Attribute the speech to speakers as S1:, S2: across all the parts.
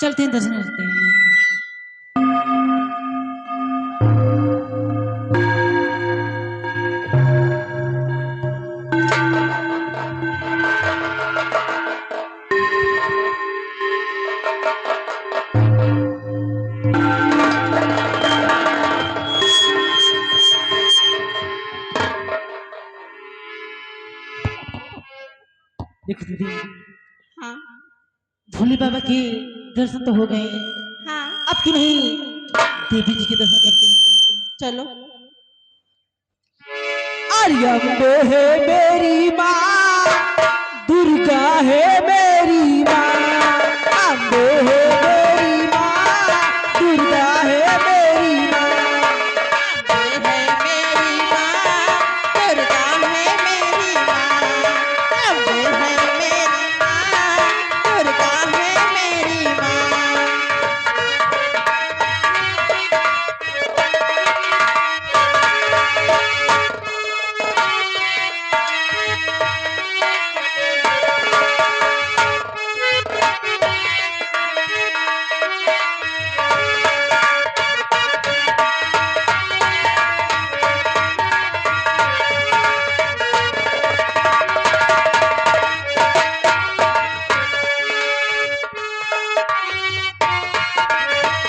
S1: चलते हैं दर्शन करते हैं। देखो दीदी,
S2: हाँ
S1: भोले बाबा के दर्शन तो हो गए,
S2: हाँ
S1: अब की नहीं देवी जी के दर्शन करते हैं।
S2: चलो।
S1: अम्बे है मेरी माँ, दुर्गा है मेरी माँ। अम्बे है मेरी माँ, दुर्गा है मेरी माँ।
S2: अम्बे है मेरी माँ, दुर्गा है मेरी माँ। अम्बे है मेरी माँ, दुर्गा है मेरी माँ।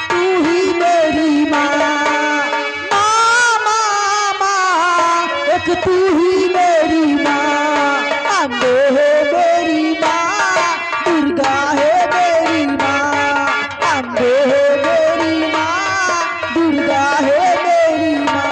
S1: तू ही मेरी माँ, माँ माँ माँ, एक तू ही मेरी माँ। अम्बे है मेरी माँ, दुर्गा है मेरी माँ। अम्बे है मेरी माँ, दुर्गा है मेरी माँ।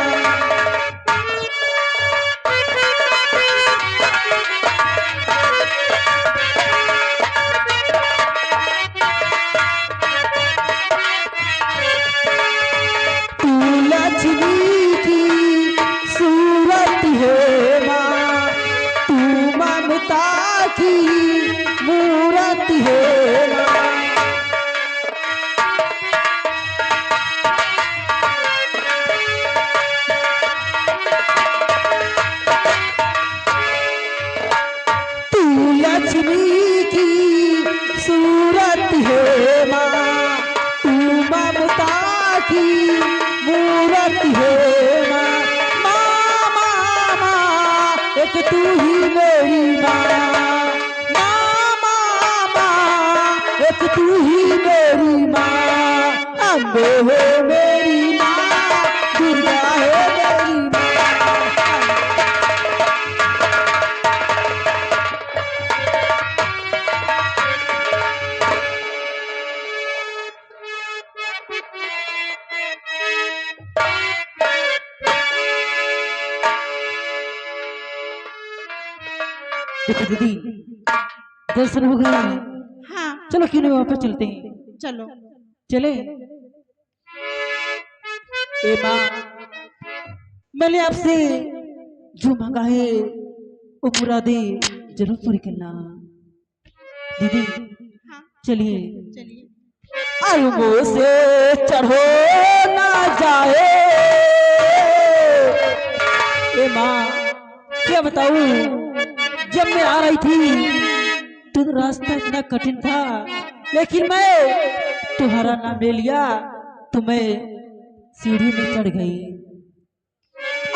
S1: तू लक्ष्मी की सूरत है माँ, तू ममता की मूरत है माँ। तू लक्ष्मी की सूरत है माँ, तू ममता की मूरत है माँ। माँ माँ माँ, एक तू ही मेरी माँ। माँ माँ माँ, एक तू ही मेरी माँ। अम्बे है मेरी माँ, दुर्गा है मेरी माँ। देखो दीदी, दर्शन हो गए,
S2: हाँ
S1: चलो क्यों नहीं वहां पर चलते हैं।
S2: चलो।
S1: चले। ए माँ, मैंने आपसे जो मांगा है वो पूरा दे, जरूर पूरी करना। दीदी
S2: हाँ
S1: चलिए।
S2: चलिए।
S1: अलगो से चढ़ो ना जाए। ए माँ, क्या बताऊं, जब मैं आ रही थी तो रास्ता इतना कठिन था, लेकिन मैं तुम्हारा नाम ले लिया तो मैं सीढ़ी में चढ़ गई।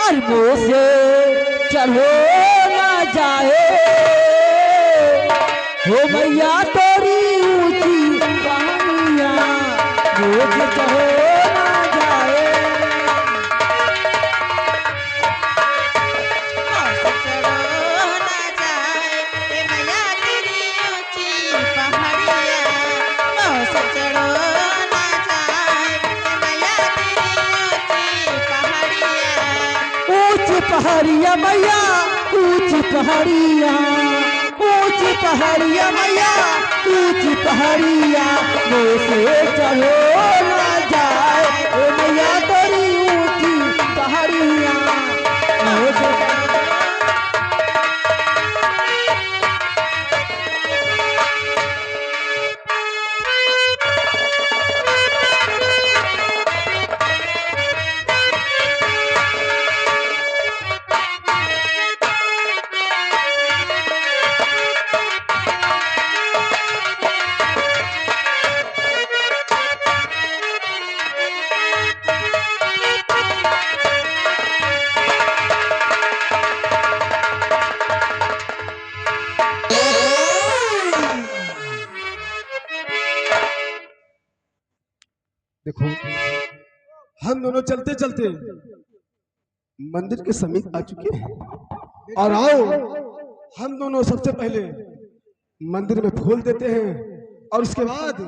S1: अलगो से चढ़ो ना जाए, हो मैया तोरी ऊंची पहाड़ियां, रोज चढ़ो ना जाए।
S2: मौसम चढ़ो ना जाए, ए मैया तेरी ऊंची पहाड़िया। मौसम चढ़ो ना जाए, ए मैया तेरी ऊंची पहाड़िया।
S1: ऊंची पहाड़िया मैया, ऊंची पहाड़िया, ऊंची पहाड़िया मैया, ऊंची पहाड़िया, से चढ़ो ना जाए। ओ मैया तोरी ऊंची पहाड़िया, मुझे
S3: देखो, हम दोनों चलते चलते मंदिर के समीप आ चुके हैं और आओ हम दोनों सबसे पहले मंदिर में फूल देते हैं और उसके बाद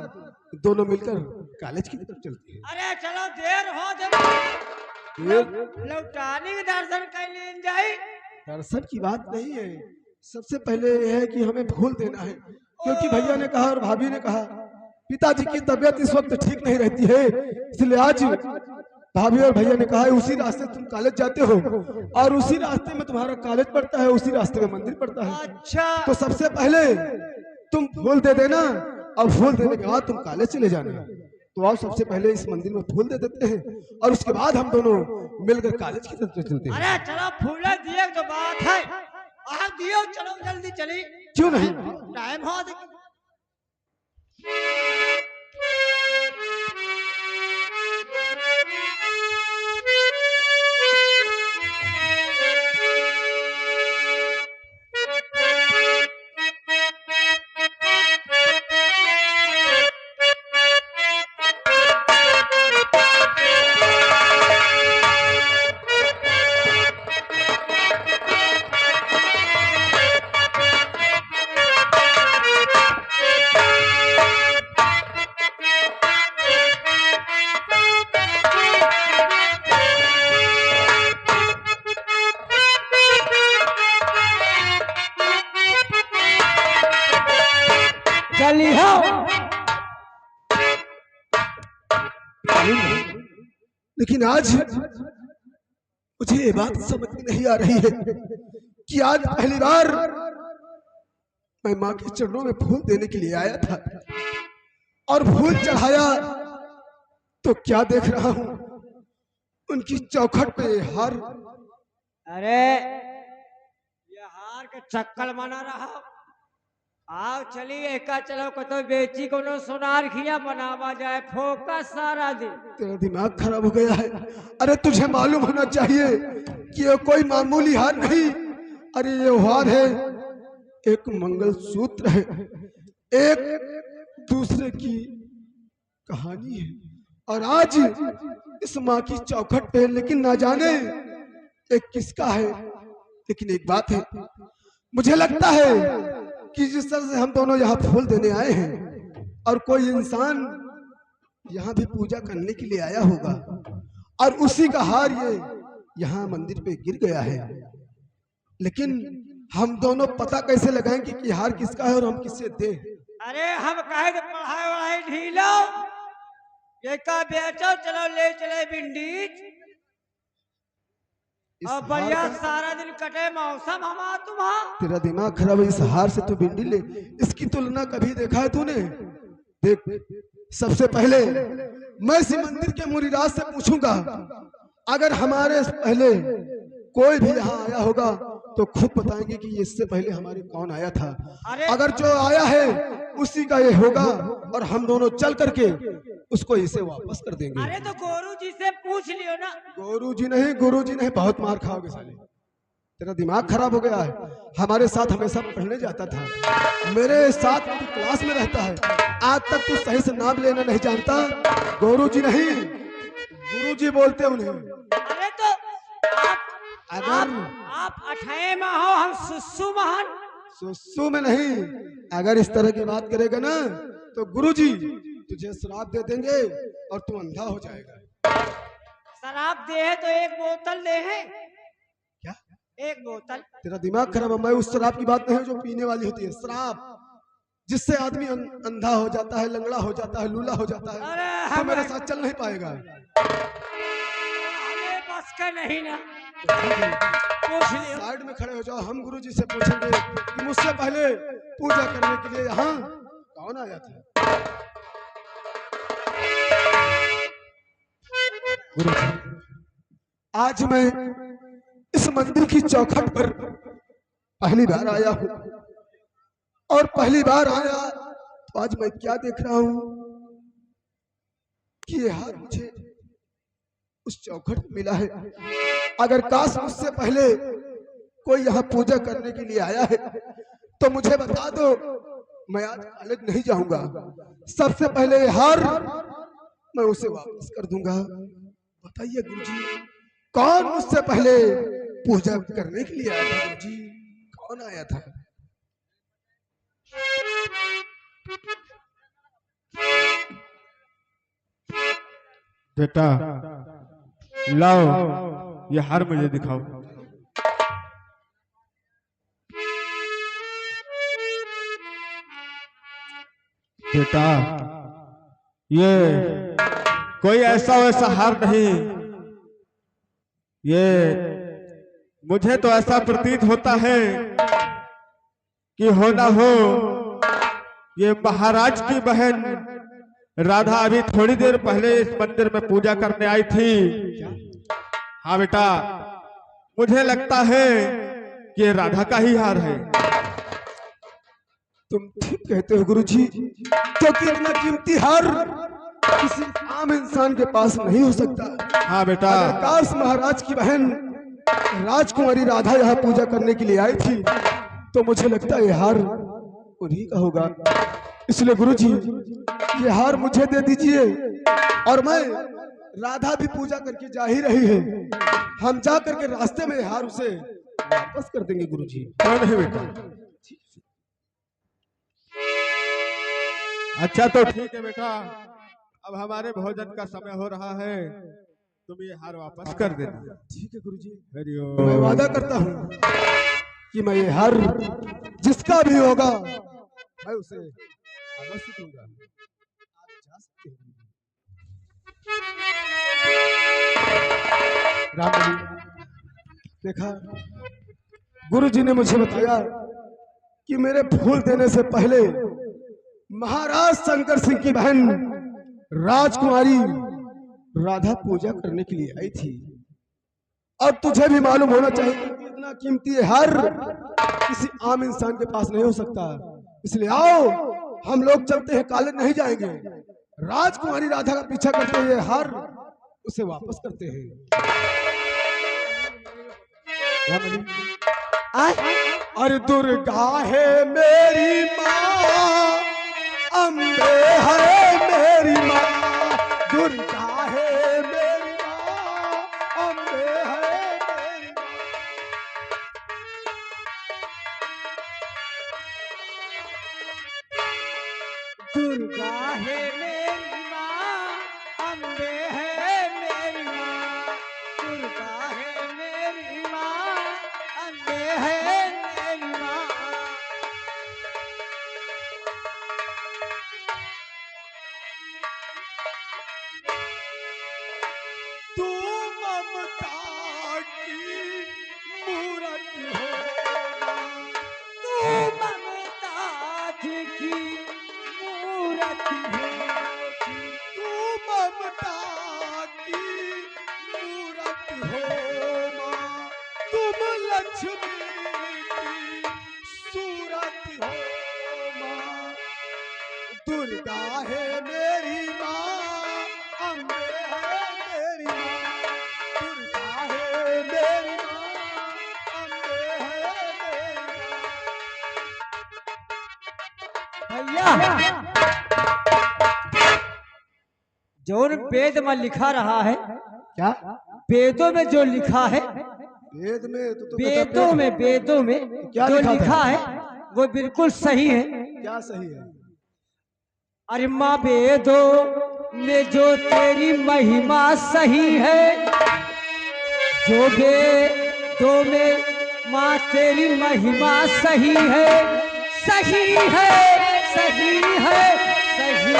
S3: दोनों मिलकर कॉलेज की तरफ चलते हैं।
S1: अरे चलो देर हो लौटाने के दर्शन कर लें जाए।
S3: दर्शन की बात नहीं है, सबसे पहले यह है कि हमें फूल देना है, क्योंकि भैया ने कहा और भाभी ने कहा पिताजी की तबीयत इस वक्त ठीक नहीं रहती है, इसलिए आज भाभी और भैया ने कहा है उसी रास्ते तुम कॉलेज जाते हो और उसी रास्ते में तुम्हारा कॉलेज पड़ता है, उसी रास्ते में मंदिर पड़ता है।
S1: अच्छा
S3: तो सबसे पहले तुम फूल दे देना और फूल देने के बाद तुम कॉलेज चले जाना। तो आप सबसे पहले इस मंदिर में फूल दे देते हैं और उसके बाद हम दोनों मिलकर कॉलेज की तरफ चलते हैं।
S1: अरे चलो फूल दिए तो बात है, आप दियो, चलो जल्दी चली।
S3: क्यों नहीं,
S1: टाइम हो चली हो।
S3: लेकिन आज मुझे ये बात समझ में नहीं आ रही है कि आज पहली बार मैं माँ के चरणों में फूल देने के लिए आया था और फूल चढ़ाया तो क्या देख रहा हूँ, उनकी चौखट पे ये हार।
S1: अरे ये हार के चक्कर मना रहा, आओ चलिए का चलो को तो बेची को सोनार खिया बनावा जाए, फोकस सारा दिन।
S3: तेरा दिमाग खराब हो गया है। अरे तुझे मालूम होना चाहिए कि ये कोई मामूली हार नहीं, अरे ये हार है, एक मंगलसूत्र है, एक दूसरे की कहानी है। और आज इस माँ की चौखट पे लेकिन ना जाने एक किसका है। लेकिन एक बात है, मुझे लगता है कि जिस तरह से हम दोनों यहाँ फूल देने आए हैं और कोई इंसान यहाँ भी पूजा करने के लिए आया होगा और उसी का हार ये यहाँ मंदिर पे गिर गया है। लेकिन हम दोनों पता कैसे लगाएंगे कि हार किसका है और हम किसे दे।
S1: अरे हम कहे तो पढ़ाई वढ़ाई ढीलो, ये का बेचो, चलो ले चले बिंडीज और बढ़िया सारा दिन कटे मौसम हमारा तुम्हारा।
S3: तेरा दिमाग खराब है, इस हार से तू भिंडी ले, इसकी तुलना कभी देखा है तूने? देख, सबसे पहले मैं इस मंदिर के मुरीदास से पूछूंगा, अगर हमारे पहले कोई भी यहाँ आया होगा तो खुद बताएंगे कि इससे पहले हमारे कौन आया था। अगर जो आया है उसी का ये होगा और हम दोनों चल करके उसको इसे वापस कर देंगे।
S1: अरे तो गुरु जी से पूछ लियो ना।
S3: गुरु जी नहीं, गुरु जी नहीं, बहुत मार खाओगे साले, तेरा दिमाग खराब हो गया है। हमारे साथ हमेशा पढ़ने जाता था, मेरे साथ क्लास में रहता है, आज तक तू सही से नाम लेना नहीं जानता। गुरु जी नहीं, गुरु जी बोलते उन्हें।
S1: अरे तो आप अठाए में हो, हम सुसु महान।
S3: सुसु में नहीं, अगर इस तरह की बात करेगा ना तो गुरुजी तुझे शराब दे देंगे और तू अंधा हो जाएगा।
S1: शराब दे तो एक बोतल दे है
S3: क्या?
S1: एक बोतल।
S3: तेरा दिमाग खराब है, मैं उस शराब की बात नहीं, जो पीने वाली होती है, शराब जिससे आदमी अंधा हो जाता है, लंगड़ा हो जाता है, लूला हो जाता है। तो मेरे साथ चल नहीं पाएगा।
S1: बस का नहीं ना,
S3: साइड में खड़े हो जाओ, हम गुरुजी से पूछेंगे कि मुझसे पहले पूजा करने के लिए यहाँ कौन आया था। गुरुजी, आज मैं इस मंदिर की चौखट पर पहली बार आया हूँ और पहली बार आया तो आज मैं क्या देख रहा हूँ कि ये हार मुझे उस चौखट में मिला है। अगर काश मुझसे पहले कोई यहाँ पूजा करने के लिए आया है तो मुझे बता दो, मैं आज कॉलेज नहीं जाऊंगा। सबसे पहले ये हार मैं उसे वापस कर दूंगा। बताइए गुरुजी, कौन मुझसे पहले पूजा करने के लिए आया था? गुरुजी, कौन आया था?
S4: बेटा लाओ ये हार मुझे दिखाओ। बेटा ये कोई ऐसा वैसा हार नहीं, ये मुझे तो ऐसा प्रतीत होता है कि हो ना हो ये महाराज की बहन राधा अभी थोड़ी देर पहले इस मंदिर में पूजा करने आई थी। हाँ बेटा, मुझे लगता है कि ये राधा का ही हार है।
S3: तुम ठीक कहते हो गुरुजी, क्योंकि इतना कीमती हार किसी आम इंसान के पास नहीं हो सकता।
S4: हाँ बेटा,
S3: अगर काश महाराज की बहन राजकुमारी राधा यहाँ पूजा करने के लिए आई थी तो मुझे लगता है ये हार उन्हीं का होगा। इसलिए गुरुजी, ये हार मुझे दे दीजिए और मैं, राधा भी पूजा करके जा ही रही है, हम जा करके रास्ते में हार उसे वापस कर देंगे गुरुजी।
S4: क्यों नहीं बेटा? अच्छा तो ठीक है बेटा, अब हमारे भोजन का समय हो रहा है, तुम ये हार वापस कर देना।
S3: ठीक है गुरुजी,
S4: हरिओम।
S3: मैं वादा करता हूँ कि मैं ये हार जिसका भी होगा मैं उसे अवश्य दूंगा। आप जा सकते हैं। राम जी, देखा, गुरुजी ने मुझे बताया कि मेरे फूल देने से पहले महाराज शंकर सिंह की बहन राजकुमारी राधा पूजा करने के लिए आई थी। और तुझे भी मालूम होना चाहिए कि इतना कीमती हार किसी आम इंसान के पास नहीं हो सकता। इसलिए आओ हम लोग चलते हैं, कॉलेज नहीं जाएंगे, राजकुमारी राधा का पीछा करते हुए हार उसे वापस करते हैं। अरे दुर्गा है मेरी माँ, अम्बे है मेरी माँ, दुर्गा है मेरी माँ, अम्बे है मेरी माँ।
S1: दुर्गा है मेरी माँ, अम्बे है मेरी माँ, दुर्गा है मेरी माँ, अम्बे है मेरी माँ।
S3: तू ममता की मूरत हो,
S1: तू ममता की मूरत हो,
S3: तू ममता की मूरत हो माँ, तुम लक्ष्मी की सूरत हो माँ। दुर्गा है मेरी माँ, अम्बे है मेरी माँ, दुर्गा है मेरी माँ, अम्बे है मेरी माँ।
S1: भैया जो वेद में लिखा रहा है,
S3: क्या
S1: वेदों में जो लिखा है,
S3: वेद में तो
S1: वेदों में
S3: क्या
S1: जो
S3: लिखा था?
S1: लिखा है वो बिल्कुल सही है।
S3: क्या सही है?
S1: अरे माँ वेदों में जो तेरी महिमा सही है, जो वेदों में माँ तेरी महिमा सही है, सही है, सही है, सही